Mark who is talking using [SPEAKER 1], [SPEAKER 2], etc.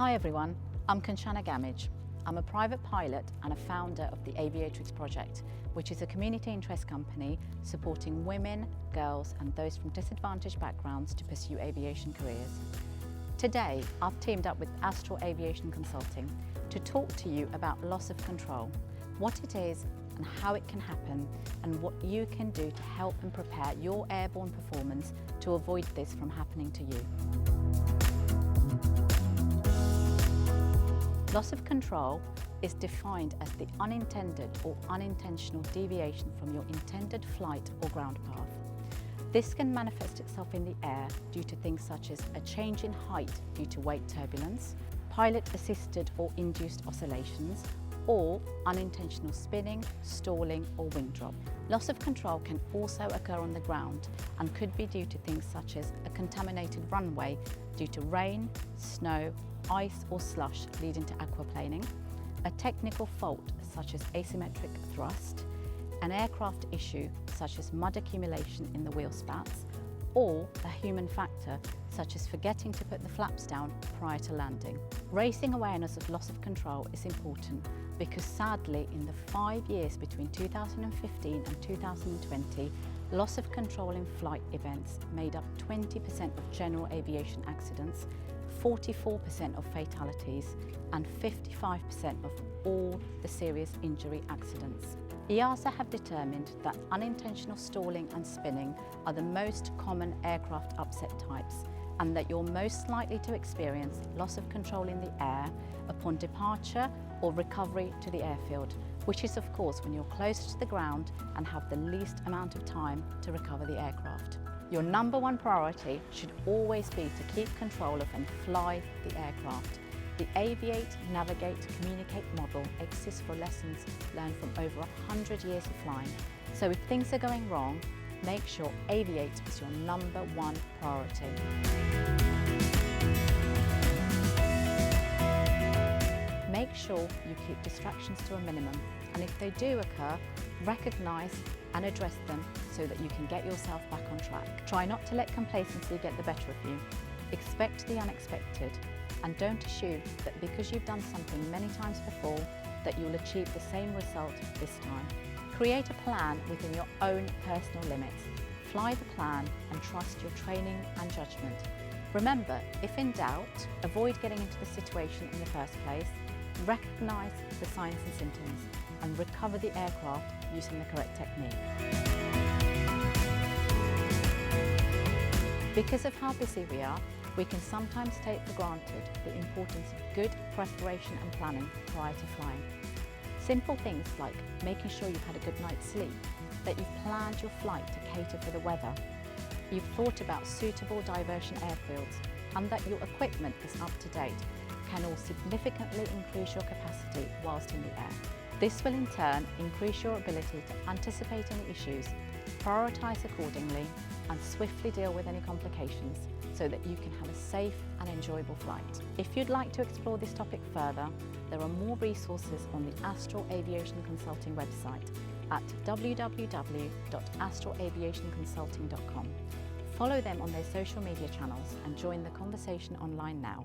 [SPEAKER 1] Hi everyone, I'm Kanchana Gamage. I'm a private pilot and a founder of the Aviatrix Project, which is a community interest company supporting women, girls and those from disadvantaged backgrounds to pursue aviation careers. Today, I've teamed up with Astral Aviation Consulting to talk to you about loss of control, what it is and how it can happen, and what you can do to help and prepare your airborne performance to avoid this from happening to you. Loss of control is defined as the unintended or unintentional deviation from your intended flight or ground path. This can manifest itself in the air due to things such as a change in height due to weight turbulence, pilot-assisted or induced oscillations, or unintentional spinning, stalling or wing drop. Loss of control can also occur on the ground and could be due to things such as a contaminated runway due to rain, snow, ice or slush leading to aquaplaning, a technical fault such as asymmetric thrust, an aircraft issue such as mud accumulation in the wheel spats, or a human factor such as forgetting to put the flaps down prior to landing. Raising awareness of loss of control is important because sadly in the 5 years between 2015 and 2020, loss of control in flight events made up 20% of general aviation accidents, 44% of fatalities and 55% of all the serious injury accidents. EASA have determined that unintentional stalling and spinning are the most common aircraft upset types and that you're most likely to experience loss of control in the air upon departure or recovery to the airfield, which is of course when you're close to the ground and have the least amount of time to recover the aircraft. Your number one priority should always be to keep control of and fly the aircraft. The Aviate, Navigate, Communicate model exists for lessons learned from over 100 years of flying. So if things are going wrong, make sure Aviate is your number one priority. Make sure you keep distractions to a minimum, and if they do occur, recognise and address them so that you can get yourself back on track. Try not to let complacency get the better of you. Expect the unexpected, and don't assume that because you've done something many times before that you'll achieve the same result this time. Create a plan within your own personal limits. Fly the plan and trust your training and judgment. Remember, if in doubt, avoid getting into the situation in the first place, recognise the signs and symptoms and recover the aircraft using the correct technique. Because of how busy we are, we can sometimes take for granted the importance of good preparation and planning prior to flying. Simple things like making sure you've had a good night's sleep, that you've planned your flight to cater for the weather, you've thought about suitable diversion airfields, and that your equipment is up to date can all significantly increase your capacity whilst in the air. This will in turn increase your ability to anticipate any issues, prioritise accordingly, and swiftly deal with any complications so that you can have a safe and enjoyable flight. If you'd like to explore this topic further, there are more resources on the Astral Aviation Consulting website at www.astralaviationconsulting.com. Follow them on their social media channels and join the conversation online now.